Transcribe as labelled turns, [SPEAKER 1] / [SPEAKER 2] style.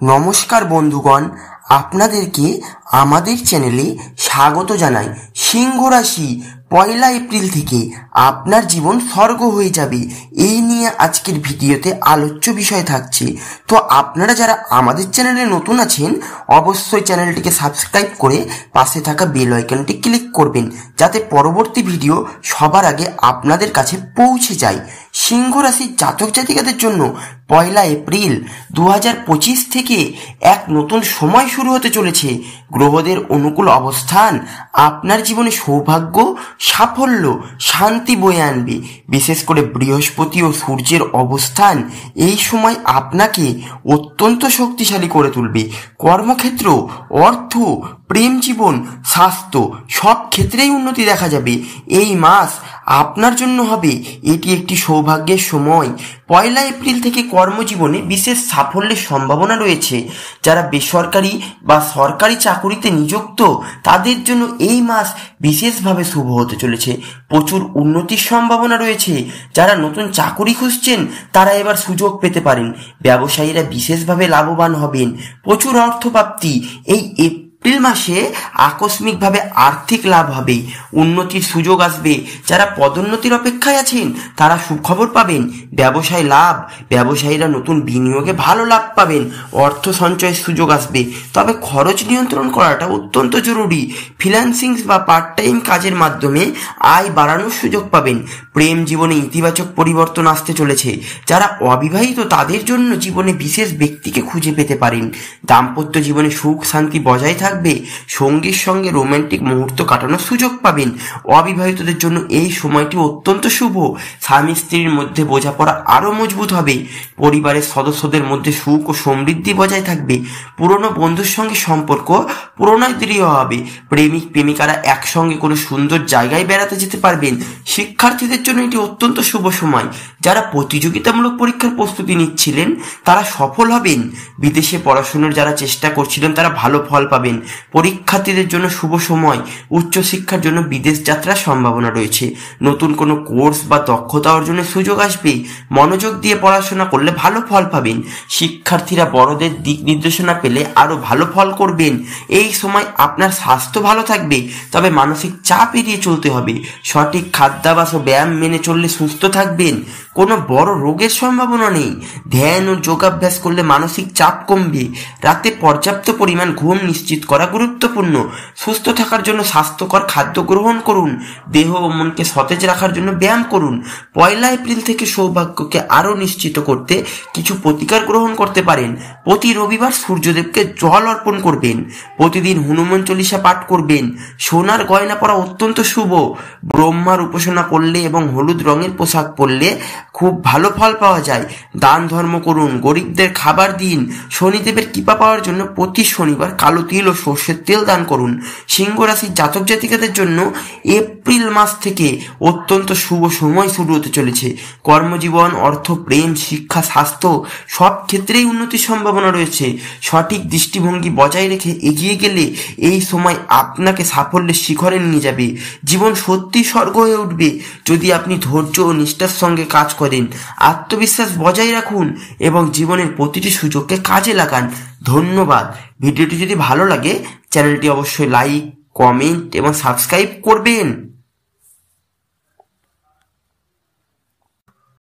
[SPEAKER 1] নমস্কার বন্ধুগণ, আপনাদেরকে আমাদের চ্যানেলে স্বাগত জানাই। সিংহ রাশি 1 এপ্রিল থেকে আপনার জীবন স্বর্গ হয়ে যাবে, এই নিয়ে আজকের ভিডিওতে আলোচ্য বিষয় থাকছে। তো আপনারা যারা আমাদের চ্যানেলে নতুন আছেন, অবশ্যই চ্যানেলটিকে সাবস্ক্রাইব করে পাশে থাকা বেল আইকনটি ক্লিক করবেন, যাতে পরবর্তী ভিডিও সবার আগে আপনাদের কাছে পৌঁছে যায়। সিংহ রাশির জাতক জাতিকাদের জন্য 1 এপ্রিল 2025 থেকে এক নতুন সময় শুরু হতে চলেছে। গ্রহদের অনুকূল অবস্থান আপনার জীবনে সৌভাগ্য, সাফল্য, শান্তি বয়ে আনবে। বিশেষ করে বৃহস্পতি ও সূর্যের অবস্থান এই সময় আপনাকে অত্যন্ত শক্তিশালী করে তুলবে। কর্মক্ষেত্র, অর্থ, প্রেম জীবন, স্বাস্থ্য সব ক্ষেত্রেই উন্নতি দেখা যাবে। এই মাস আপনার জন্য হবে এটি একটি সৌভাগ্যের সময়। 1 এপ্রিল থেকে কর্মজীবনে বিশেষ সাফল্যের সম্ভাবনা রয়েছে। যারা বেসরকারি বা সরকারি চাকুরিতে নিযুক্ত, তাদের জন্য এই মাস বিশেষভাবে শুভ হতে চলেছে। প্রচুর উন্নতির সম্ভাবনা রয়েছে। যারা নতুন চাকুরি খুঁজছেন, তারা এবার সুযোগ পেতে পারেন। ব্যবসায়ীরা বিশেষভাবে লাভবান হবেন। প্রচুর অর্থপ্রাপ্তি। এই এপ্রিল মাসে আকস্মিকভাবে আর্থিক লাভ হবে, উন্নতির সুযোগ আসবে। যারা পদোন্নতির অপেক্ষায় আছেন, তারা সুখবর পাবেন। ব্যবসায় লাভ, ব্যবসায়ীরা নতুন বিনিয়োগে ভালো লাভ পাবেন। অর্থ সঞ্চয়ের সুযোগ আসবে, তবে খরচ নিয়ন্ত্রণ করাটা অত্যন্ত জরুরি। ফ্রিল্যান্সিং বা পার্ট টাইম কাজের মাধ্যমে আয় বাড়ানোর সুযোগ পাবেন। প্রেম জীবনে ইতিবাচক পরিবর্তন আসতে চলেছে। যারা অবিবাহিত, তাদের জন্য জীবনে বিশেষ ব্যক্তিকে খুঁজে পেতে পারেন। দাম্পত্য জীবনে সুখ শান্তি বজায় থাকবে। সঙ্গীর সঙ্গে রোমান্টিক মুহূর্ত কাটানোর সুযোগ পাবেন। অবিবাহিতদের জন্য এই সময়টি অত্যন্ত শুভ। স্বামী স্ত্রীর মধ্যে বোঝাপড়া আরো মজবুত হবে। পরিবারের সদস্যদের মধ্যে সুখ ও সমৃদ্ধি বজায় থাকবে। পুরনো বন্ধুর সঙ্গে সম্পর্ক পুনরায় দৃঢ় হবে। প্রেমিক প্রেমিকারা একসঙ্গে কোনো সুন্দর জায়গায় বেড়াতে যেতে পারবেন। শিক্ষার্থীদের জন্য এটি অত্যন্ত শুভ সময়। যারা প্রতিযোগিতামূলক পরীক্ষার প্রস্তুতি নিচ্ছিলেন, তারা সফল হবেন। বিদেশে পড়াশোনার যারা চেষ্টা করছিলেন, তারা ভালো ফল পাবেন। পরীক্ষার্থীদের জন্য শুভ সময়। উচ্চশিক্ষার জন্য বিদেশ যাত্রার সম্ভাবনা রয়েছে। নতুন কোনো কোর্স বা দক্ষতা অর্জনের সুযোগ আসবে। মনোযোগ দিয়ে পড়াশোনা করলে ভালো ফল পাবেন। শিক্ষার্থীরা বড়দের দিক নির্দেশনা পেলে আরো ভালো ফল করবেন। এই সময় আপনার স্বাস্থ্য ভালো থাকবে, তবে মানসিক চাপ এড়িয়ে চলতে হবে। সঠিক খাদ্যাভ্যাস ও ব্যায়াম মেনে চললে সুস্থ থাকবেন। কোনো বড় রোগের সম্ভাবনা নেই। ধ্যান ও যোগাভ্যাস করলে মানসিক চাপ কমবে। রাতে পর্যাপ্ত পরিমাণ ঘুম নিশ্চিত করা গুরুত্বপূর্ণ। সুস্থ থাকার জন্য স্বাস্থ্যকর খাদ্য গ্রহণ করুন। দেহ ও মনকে সতেজ রাখার জন্য ব্যায়াম করুন। 1 এপ্রিল থেকে সৌভাগ্যকে আরো নিশ্চিত করতে কিছু প্রতিকার গ্রহণ করতে পারেন। প্রতি রবিবার সূর্যদেবকে জল অর্পণ করবেন। প্রতিদিন হনুমান চল্লিশা পাঠ করবেন। সোনার গয়না পরা অত্যন্ত শুভ। ব্রহ্মার উপাসনা করলে এবং হলুদ রঙের পোশাক পরলে খুব ভালো ফল পাওয়া যায়। দান ধর্ম করুন, গরিবদের খাবার দিন। শনিদেবের কৃপা পাওয়ার জন্য প্রতি শনিবার কালো তিল ও সর্ষের তেল দান করুন। সিংহ রাশির জাতক জাতিকাদের জন্য এপ্রিল মাস থেকে অত্যন্ত শুভ সময় শুরু হতে চলেছে। কর্মজীবন, অর্থ, প্রেম, শিক্ষা, স্বাস্থ্য সব ক্ষেত্রেই উন্নতির সম্ভাবনা রয়েছে। সঠিক দৃষ্টিভঙ্গি বজায় রেখে এগিয়ে গেলে এই সময় আপনাকে সাফল্যের শিখরে নিয়ে যাবে। জীবন সত্যি স্বর্গ হয়ে উঠবে যদি আপনি ধৈর্য ও নিষ্ঠার সঙ্গে কাজ করেন। আত্মবিশ্বাস বজায় রাখুন এবং জীবনের প্রতিটি সুযোগকে কাজে লাগান। ধন্যবাদ। ভিডিওটি যদি ভালো লাগে, চ্যানেলটি অবশ্যই লাইক, কমেন্ট এবং সাবস্ক্রাইব করবেন।